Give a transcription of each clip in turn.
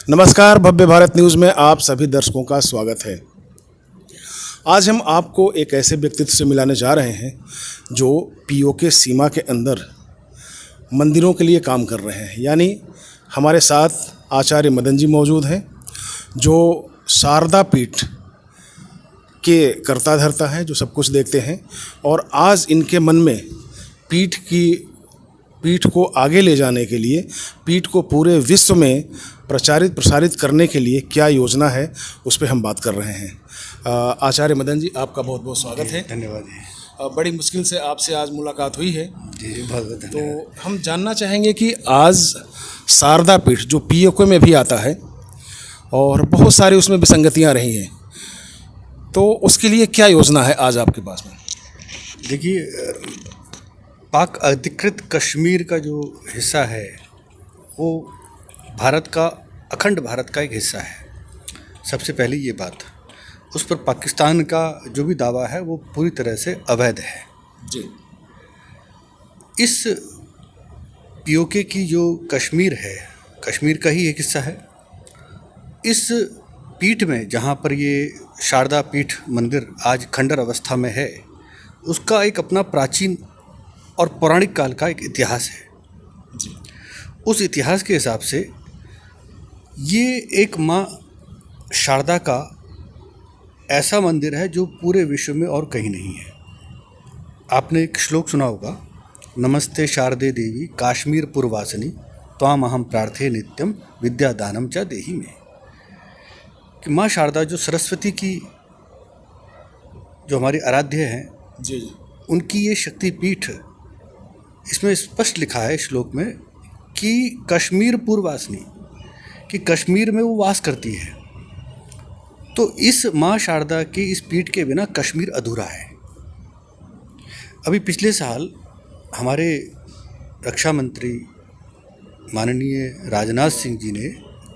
नमस्कार, भव्य भारत न्यूज़ में आप सभी दर्शकों का स्वागत है। आज हम आपको एक ऐसे व्यक्तित्व से मिलाने जा रहे हैं जो पीओके सीमा के अंदर मंदिरों के लिए काम कर रहे हैं। यानी हमारे साथ आचार्य मदन जी मौजूद हैं जो शारदा पीठ के कर्ता धर्ता हैं, जो सब कुछ देखते हैं। और आज इनके मन में पीठ को आगे ले जाने के लिए, पीठ को पूरे विश्व में प्रसारित करने के लिए क्या योजना है, उस पर हम बात कर रहे हैं। आचार्य मदन जी, आपका बहुत बहुत स्वागत है। धन्यवाद जी। बड़ी मुश्किल से आपसे आज मुलाकात हुई है जी, बहुत बहुत धन्यवाद। तो हम जानना चाहेंगे कि आज शारदा पीठ जो पीओके में भी आता है और बहुत सारी उसमें विसंगतियां रही हैं, तो उसके लिए क्या योजना है आज आपके पास में? देखिए, पाक अधिकृत कश्मीर का जो हिस्सा है वो भारत का, अखंड भारत का एक हिस्सा है। सबसे पहली ये बात, उस पर पाकिस्तान का जो भी दावा है वो पूरी तरह से अवैध है जी। इस पीओके की जो कश्मीर है, कश्मीर का ही एक हिस्सा है। इस पीठ में जहाँ पर ये शारदा पीठ मंदिर आज खंडर अवस्था में है, उसका एक अपना प्राचीन और पौराणिक काल का एक इतिहास है जी। उस इतिहास के हिसाब से ये एक माँ शारदा का ऐसा मंदिर है जो पूरे विश्व में और कहीं नहीं है। आपने एक श्लोक सुना होगा, नमस्ते शारदे देवी काश्मीर पुरवासिनी त्वाम अहम प्रार्थे नित्यम विद्यादानम च देहि में। कि माँ शारदा जो सरस्वती की, जो हमारी आराध्य हैं जी जी, उनकी ये शक्तिपीठ, इसमें स्पष्ट लिखा है श्लोक में कि कश्मीर पूर्ववासिनी, कि कश्मीर में वो वास करती है। तो इस माँ शारदा की इस पीठ के बिना कश्मीर अधूरा है। अभी पिछले साल हमारे रक्षा मंत्री माननीय राजनाथ सिंह जी ने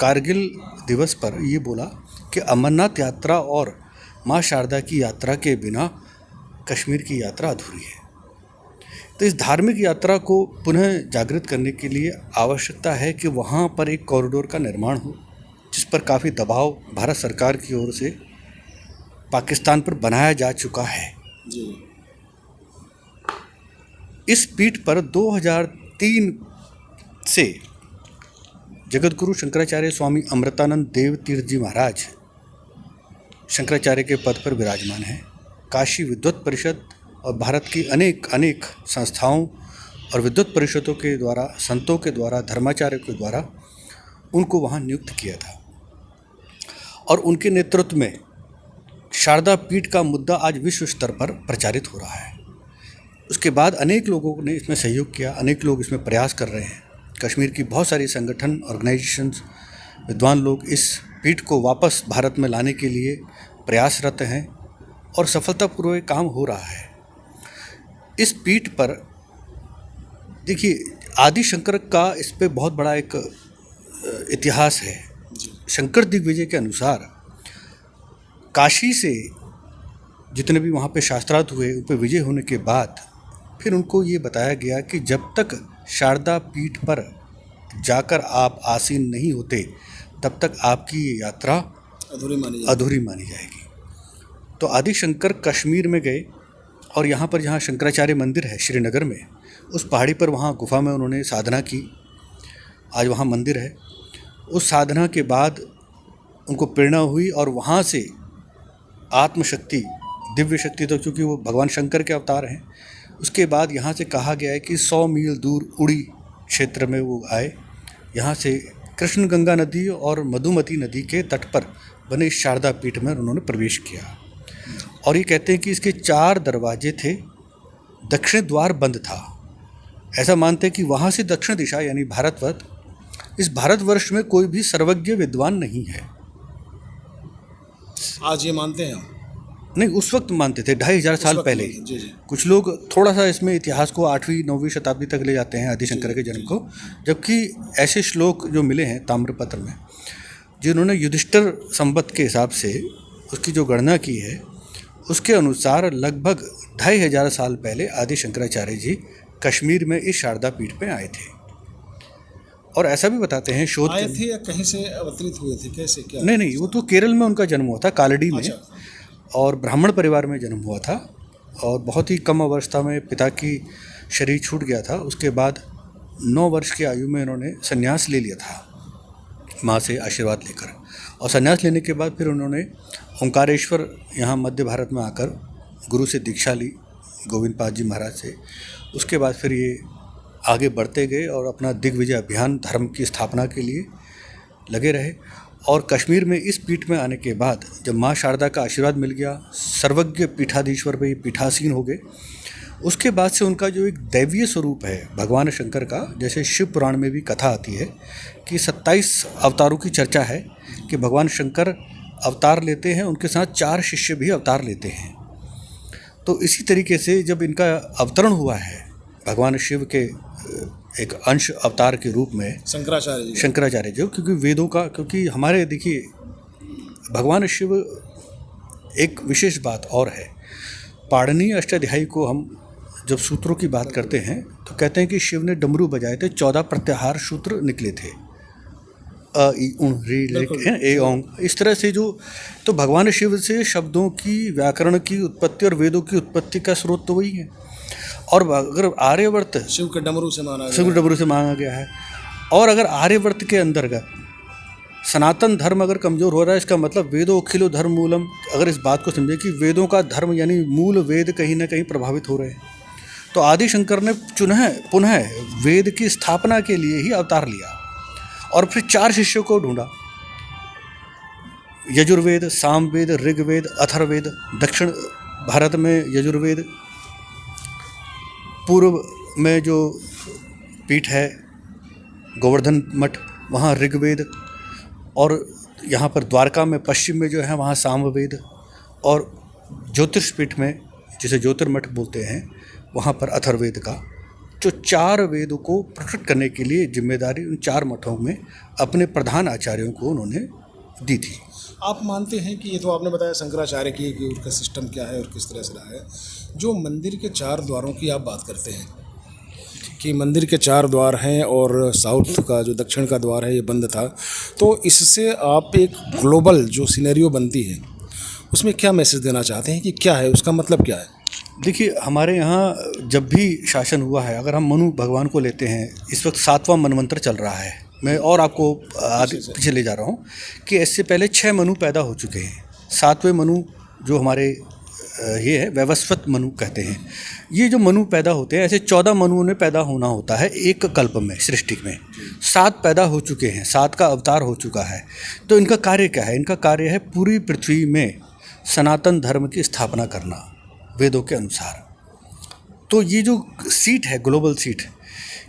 कारगिल दिवस पर ये बोला कि अमरनाथ यात्रा और माँ शारदा की यात्रा के बिना कश्मीर की यात्रा अधूरी है। तो इस धार्मिक यात्रा को पुनः जागृत करने के लिए आवश्यकता है कि वहाँ पर एक कॉरिडोर का निर्माण हो, जिस पर काफ़ी दबाव भारत सरकार की ओर से पाकिस्तान पर बनाया जा चुका है जी। इस पीठ पर 2003 से जगतगुरु शंकराचार्य स्वामी अमृतानंद देव तीर्थ जी महाराज शंकराचार्य के पद पर विराजमान हैं। काशी विद्वत परिषद और भारत की अनेक संस्थाओं और विद्वत परिषदों के द्वारा, संतों के द्वारा, धर्माचार्यों के द्वारा उनको वहाँ नियुक्त किया था। और उनके नेतृत्व में शारदा पीठ का मुद्दा आज विश्व स्तर पर प्रचारित हो रहा है। उसके बाद अनेक लोगों ने इसमें सहयोग किया, अनेक लोग इसमें प्रयास कर रहे हैं। कश्मीर की बहुत सारी संगठन, ऑर्गेनाइजेशंस, विद्वान लोग इस पीठ को वापस भारत में लाने के लिए प्रयासरत हैं और सफलतापूर्वक काम हो रहा है। इस पीठ पर देखिए, आदि शंकर का इस पे बहुत बड़ा एक इतिहास है। शंकर दिग्विजय के अनुसार काशी से जितने भी वहाँ पे शास्त्रार्थ हुए, उन पर विजय होने के बाद फिर उनको ये बताया गया कि जब तक शारदा पीठ पर जाकर आप आसीन नहीं होते, तब तक आपकी ये यात्रा अधूरी मानी जाएगी। तो आदि शंकर कश्मीर में गए और यहाँ पर जहाँ शंकराचार्य मंदिर है श्रीनगर में, उस पहाड़ी पर वहाँ गुफा में उन्होंने साधना की। आज वहाँ मंदिर है। उस साधना के बाद उनको प्रेरणा हुई और वहाँ से आत्मशक्ति, दिव्य शक्ति, तो चूँकि वो भगवान शंकर के अवतार हैं, उसके बाद यहाँ से कहा गया है कि 100 मील दूर उड़ी क्षेत्र में वो आए। यहाँ से कृष्ण गंगा नदी और मधुमती नदी के तट पर बने शारदा पीठ में उन्होंने प्रवेश किया। और ये कहते हैं कि इसके 4 दरवाजे थे, दक्षिण द्वार बंद था। ऐसा मानते हैं कि वहाँ से दक्षिण दिशा यानी भारतवर्ष, इस भारतवर्ष में कोई भी सर्वज्ञ विद्वान नहीं है। आज ये मानते हैं? नहीं, उस वक्त मानते थे, 2500 साल पहले। जी जी। कुछ लोग थोड़ा सा इसमें इतिहास को 8वीं-9वीं शताब्दी तक ले जाते हैं, आदि शंकर के जन्म को। जबकि ऐसे श्लोक जो मिले हैं ताम्रपत्र में, जिन्होंने युधिष्ठिर संवत के हिसाब से उसकी जो गणना की है, उसके अनुसार लगभग 2500 साल पहले आदि शंकराचार्य जी कश्मीर में इस शारदा पीठ पे आए थे। और ऐसा भी बताते हैं शोध आए थे या कहीं से अवतरित हुए थे, कैसे क्या? नहीं, वो तो केरल में उनका जन्म हुआ था, कालड़ी में। अच्छा। और ब्राह्मण परिवार में जन्म हुआ था और बहुत ही कम अवस्था में पिता की शरीर छूट गया था। उसके बाद 9 वर्ष की आयु में इन्होंने संन्यास ले लिया था माँ से आशीर्वाद लेकर। और संन्यास लेने के बाद फिर उन्होंने ओंकारेश्वर यहाँ मध्य भारत में आकर गुरु से दीक्षा ली, गोविंद पाद जी महाराज से। उसके बाद फिर ये आगे बढ़ते गए और अपना दिग्विजय अभियान धर्म की स्थापना के लिए लगे रहे। और कश्मीर में इस पीठ में आने के बाद जब माँ शारदा का आशीर्वाद मिल गया, सर्वज्ञ पीठाधीश्वर पे पीठासीन हो गए, उसके बाद से उनका जो एक दैवीय स्वरूप है भगवान शंकर का, जैसे शिव पुराण में भी कथा आती है कि 27 अवतारों की चर्चा है कि भगवान शंकर अवतार लेते हैं, उनके साथ 4 शिष्य भी अवतार लेते हैं। तो इसी तरीके से जब इनका अवतरण हुआ है भगवान शिव के एक अंश अवतार के रूप में शंकराचार्य जो, क्योंकि वेदों का, क्योंकि हमारे देखिए भगवान शिव एक विशेष बात और है। पाणिनीय अष्टाध्यायी को हम जब सूत्रों की बात करते हैं तो कहते हैं कि शिव ने डमरू बजाए थे, 14 प्रत्याहार सूत्र निकले थे, अ ई उण री ले ए ओंग, इस तरह से जो। तो भगवान शिव से शब्दों की, व्याकरण की उत्पत्ति और वेदों की उत्पत्ति का स्रोत तो वही है। और अगर आर्यवर्त शिव के डमरू से मांगा गया है, और अगर आर्यवर्त के अंतर्गत सनातन धर्म अगर कमज़ोर हो रहा है, इसका मतलब वेदो अखिलो धर्म मूलम, अगर इस बात को समझे कि वेदों का धर्म यानी मूल वेद कहीं ना कहीं प्रभावित हो रहे हैं, तो आदि शंकर ने पुनः वेद की स्थापना के लिए ही अवतार लिया और फिर 4 शिष्यों को ढूंढा। यजुर्वेद, सामवेद, ऋग्वेद, अथर्ववेद। दक्षिण भारत में यजुर्वेद, पूर्व में जो पीठ है गोवर्धन मठ, वहाँ ऋग्वेद, और यहाँ पर द्वारका में पश्चिम में जो है वहाँ सामवेद, और ज्योतिष पीठ में जिसे ज्योतिर्मठ बोलते हैं वहाँ पर अथर्ववेद का, जो 4 वेदों को प्रकट करने के लिए जिम्मेदारी उन 4 मठों में अपने प्रधान आचार्यों को उन्होंने दी थी। आप मानते हैं कि ये तो आपने बताया शंकराचार्य की कि उनका सिस्टम क्या है और किस तरह से रहा है, जो मंदिर के 4 द्वारों की आप बात करते हैं कि मंदिर के 4 द्वार हैं और साउथ का जो दक्षिण का द्वार है ये बंद था, तो इससे आप एक ग्लोबल जो सिनेरियो बनती है उसमें क्या मैसेज देना चाहते हैं कि क्या है उसका मतलब क्या है? देखिए, हमारे यहाँ जब भी शासन हुआ है, अगर हम मनु भगवान को लेते हैं, इस वक्त 7वां मनवंतर चल रहा है। मैं और आपको आगे पीछे ले जा रहा हूँ कि इससे पहले 6 मनु पैदा हो चुके हैं। 7वें मनु जो हमारे ये है वैवस्वत मनु कहते हैं। ये जो मनु पैदा होते हैं, ऐसे 14 मनुओं ने पैदा होना होता है एक कल्प में, सृष्टि में। 7 पैदा हो चुके हैं, 7 का अवतार हो चुका है। तो इनका कार्य क्या है? इनका कार्य है पूरी पृथ्वी में सनातन धर्म की स्थापना करना वेदों के अनुसार। तो ये जो सीट है, ग्लोबल सीट,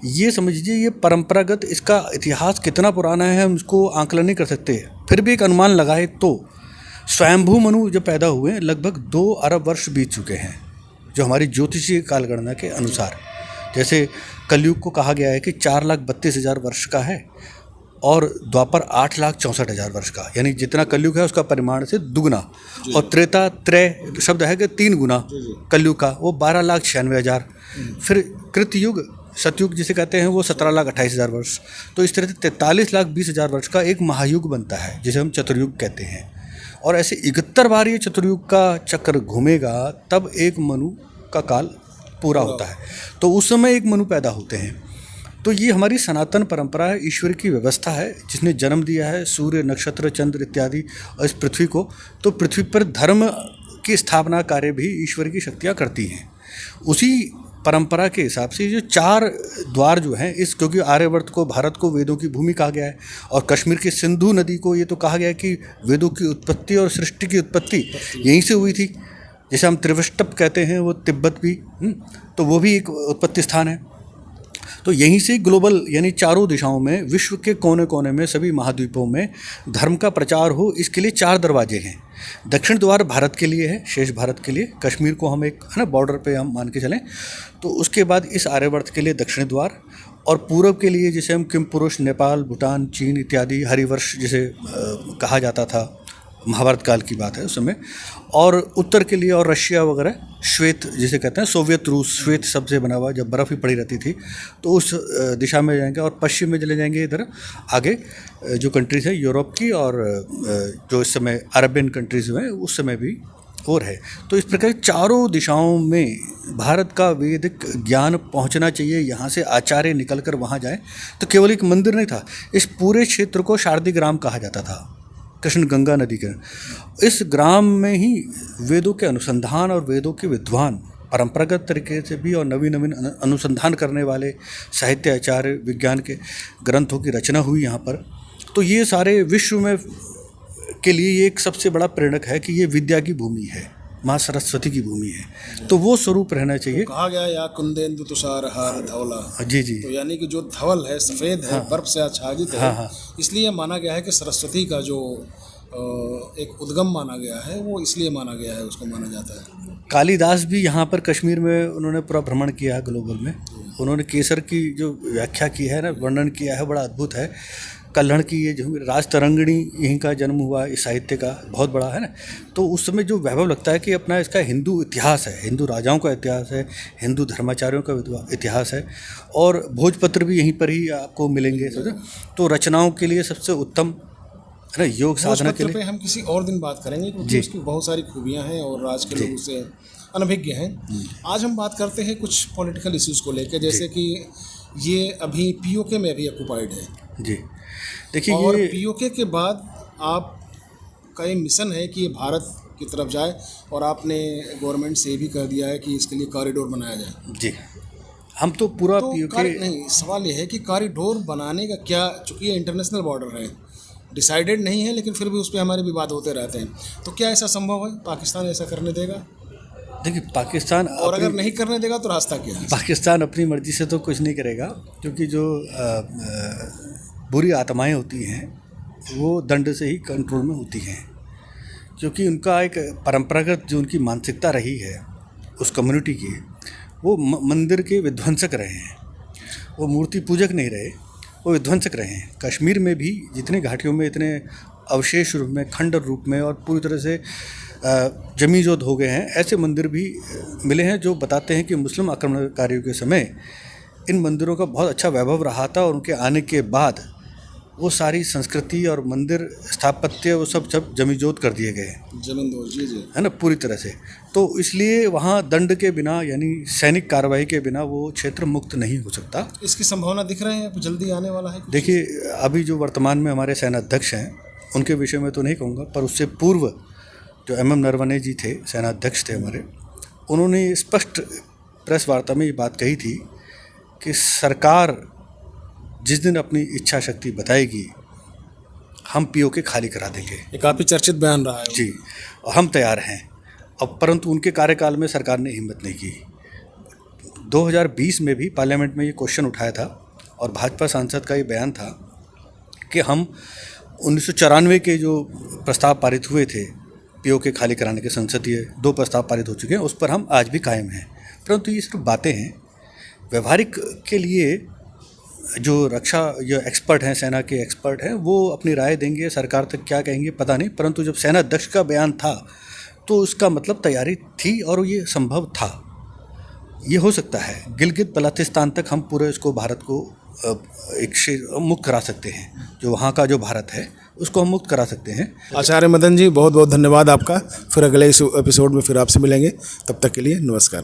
ये समझ लीजिए ये परंपरागत, इसका इतिहास कितना पुराना है हम इसको आंकलन नहीं कर सकते, फिर भी एक अनुमान लगाए तो स्वयंभू मनु जो पैदा हुए लगभग 2 अरब वर्ष बीत चुके हैं जो हमारी ज्योतिषीय कालगणना के अनुसार। जैसे कलयुग को कहा गया है कि 4,32,000 वर्ष का है और द्वापर 8,64,000 वर्ष का, यानी जितना कलयुग है उसका परिमाण से दुगुना। और त्रेता, त्रय शब्द है कि 3 गुना कलयुग का, वो 12,96,000। फिर कृतयुग, सतयुग जिसे कहते हैं, वो 17,28,000 वर्ष। तो इस तरह से 43,20,000 वर्ष का एक महायुग बनता है जिसे हम चतुर्युग कहते हैं। और ऐसे 71 बार ये चतुर्युग का चक्र घूमेगा तब एक मनु का काल पूरा होता है। तो उस समय एक मनु पैदा होते हैं। तो ये हमारी सनातन परंपरा है, ईश्वर की व्यवस्था है जिसने जन्म दिया है सूर्य, नक्षत्र, चंद्र इत्यादि और इस पृथ्वी को। तो पृथ्वी पर धर्म की स्थापना कार्य भी ईश्वर की शक्तियाँ करती हैं। उसी परंपरा के हिसाब से जो 4 द्वार जो हैं, इस क्योंकि आर्यवर्त को, भारत को वेदों की भूमि कहा गया है और कश्मीर की सिंधु नदी को ये तो कहा गया है कि वेदों की उत्पत्ति और सृष्टि की उत्पत्ति यहीं से हुई थी। जैसे हम त्रिवष्टप कहते हैं, वो तिब्बत भी, तो वो भी एक उत्पत्ति स्थान है। तो यहीं से ग्लोबल यानी चारों दिशाओं में, विश्व के कोने कोने में, सभी महाद्वीपों में धर्म का प्रचार हो, इसके लिए 4 दरवाजे हैं। दक्षिण द्वार भारत के लिए है, शेष भारत के लिए, कश्मीर को हम एक है ना बॉर्डर पे हम मान के चलें। तो उसके बाद इस आर्यवर्त के लिए दक्षिण द्वार, और पूर्व के लिए जिसे हम किम पुरुष, नेपाल, भूटान, चीन इत्यादि, हरिवर्ष जिसे कहा जाता था, महाभारत काल की बात है उस समय। और उत्तर के लिए और रशिया वगैरह श्वेत जिसे कहते हैं, सोवियत रूस श्वेत शब्द से बना हुआ, जब बर्फ़ ही पड़ी रहती थी तो उस दिशा में जाएंगे। और पश्चिम में चले जाएंगे इधर आगे जो कंट्रीज़ हैं यूरोप की, और जो इस समय अरबियन कंट्रीज़ हैं उस समय भी और है। तो इस प्रकार चारों दिशाओं में भारत का वैदिक ज्ञान पहुंचना चाहिए। यहाँ से आचार्य निकल कर वहाँ जाए। तो केवल एक मंदिर नहीं था, इस पूरे क्षेत्र को शारदी ग्राम कहा जाता था, कृष्ण गंगा नदी के। इस ग्राम में ही वेदों के अनुसंधान और वेदों के विद्वान परंपरागत तरीके से भी और नवीन नवीन अनुसंधान करने वाले साहित्य आचार्य विज्ञान के ग्रंथों की रचना हुई यहाँ पर। तो ये सारे विश्व में के लिए ये एक सबसे बड़ा प्रेरक है कि ये विद्या की भूमि है, माँ सरस्वती की भूमि है। तो वो स्वरूप रहना चाहिए। कहा गया या कुंदेंदु तुषार हार धवला। जी जी। तो यानी कि जो धवल है, सफ़ेद है, बर्फ से आच्छादित है, इसलिए माना गया है कि सरस्वती का जो एक उद्गम माना गया है, वो इसलिए माना गया है, उसको माना जाता है। कालिदास भी यहाँ पर कश्मीर में उन्होंने पूरा भ्रमण किया है ग्लोबल में। उन्होंने केसर की जो व्याख्या की है ना, वर्णन किया है, बड़ा अद्भुत है। कल्हड़ की ये जो राज तरंगिणी, यहीं का जन्म हुआ, इस साहित्य का बहुत बड़ा है ना। तो उस समय जो वैभव लगता है कि अपना इसका हिंदू इतिहास है, हिंदू राजाओं का इतिहास है, हिंदू धर्माचार्यों का इतिहास है। और भोजपत्र भी यहीं पर ही आपको मिलेंगे। समझो, तो रचनाओं के लिए सबसे उत्तम है ना, योग साधना के लिए। पे हम किसी और दिन बात करेंगे क्योंकि उसकी बहुत सारी खूबियाँ हैं और आज के लोग उससे अनभिज्ञ हैं। आज हम बात करते हैं कुछ पॉलिटिकल इश्यूज़ को लेकर, जैसे कि ये अभी पीओके में अभी ऑक्युपाइड है जी। देखिए, और ये पीओके के बाद आपका ये मिशन है कि ये भारत की तरफ जाए, और आपने गवर्नमेंट से भी कह दिया है कि इसके लिए कॉरिडोर बनाया जाए। जी, हम तो पूरा तो पीओके नहीं, सवाल ये है कि कॉरिडोर बनाने का क्या, चूँकि ये इंटरनेशनल बॉर्डर है, डिसाइडेड नहीं है, लेकिन फिर भी उस पर हमारे विवाद होते रहते हैं। तो क्या ऐसा संभव है? पाकिस्तान ऐसा करने देगा? देखिए, पाकिस्तान और अगर नहीं करने देगा तो रास्ता क्या है? पाकिस्तान अपनी मर्जी से तो कुछ नहीं करेगा, क्योंकि जो बुरी आत्माएं होती हैं वो दंड से ही कंट्रोल में होती हैं। क्योंकि उनका एक परंपरागत जो उनकी मानसिकता रही है उस कम्युनिटी की, वो मंदिर के विध्वंसक रहे हैं, वो मूर्ति पूजक नहीं रहे, वो विध्वंसक रहे हैं। कश्मीर में भी जितने घाटियों में इतने अवशेष रूप में, खंडर रूप में और पूरी तरह से जमीजोद हो गए हैं, ऐसे मंदिर भी मिले हैं जो बताते हैं कि मुस्लिम आक्रमणकारियों के समय इन मंदिरों का बहुत अच्छा वैभव रहा था, और उनके आने के बाद वो सारी संस्कृति और मंदिर स्थापत्य वो सब जमीजोद कर दिए गए, जमींदोज, जी जी, है ना, पूरी तरह से। तो इसलिए वहाँ दंड के बिना, यानी सैनिक कार्रवाई के बिना वो क्षेत्र मुक्त नहीं हो सकता। इसकी संभावना दिख रहे हैं अब जल्दी आने वाला है? देखिए, अभी जो वर्तमान में हमारे सेनाध्यक्ष हैं उनके विषय में तो नहीं कहूँगा, पर उससे पूर्व जो MM नरवणे जी थे, सेनाध्यक्ष थे हमारे, उन्होंने स्पष्ट प्रेस वार्ता में ये बात कही थी कि सरकार जिस दिन अपनी इच्छा शक्ति बताएगी, हम पीओके खाली करा देंगे। ये काफ़ी चर्चित बयान रहा है जी, और हम तैयार हैं। अब परंतु उनके कार्यकाल में सरकार ने हिम्मत नहीं की। 2020 में भी पार्लियामेंट में ये क्वेश्चन उठाया था, और भाजपा सांसद का ये बयान था कि हम 1994 के जो प्रस्ताव पारित हुए थे पीओके खाली कराने के, संसदीय 2 प्रस्ताव पारित हो चुके हैं, उस पर हम आज भी कायम हैं। परंतु ये सिर्फ बातें हैं। व्यवहारिक के लिए जो रक्षा जो एक्सपर्ट हैं, सेना के एक्सपर्ट हैं, वो अपनी राय देंगे, सरकार तक क्या कहेंगे पता नहीं। परंतु जब सेना अध्यक्ष का बयान था तो उसका मतलब तैयारी थी और ये संभव था। ये हो सकता है गिलगित बल्तिस्तान तक हम पूरे इसको, भारत को एक मुक्त करा सकते हैं। जो वहाँ का जो भारत है उसको हम मुक्त करा सकते हैं। आचार्य मदन जी, बहुत बहुत धन्यवाद आपका। फिर अगले इस एपिसोड में फिर आपसे मिलेंगे, तब तक के लिए नमस्कार।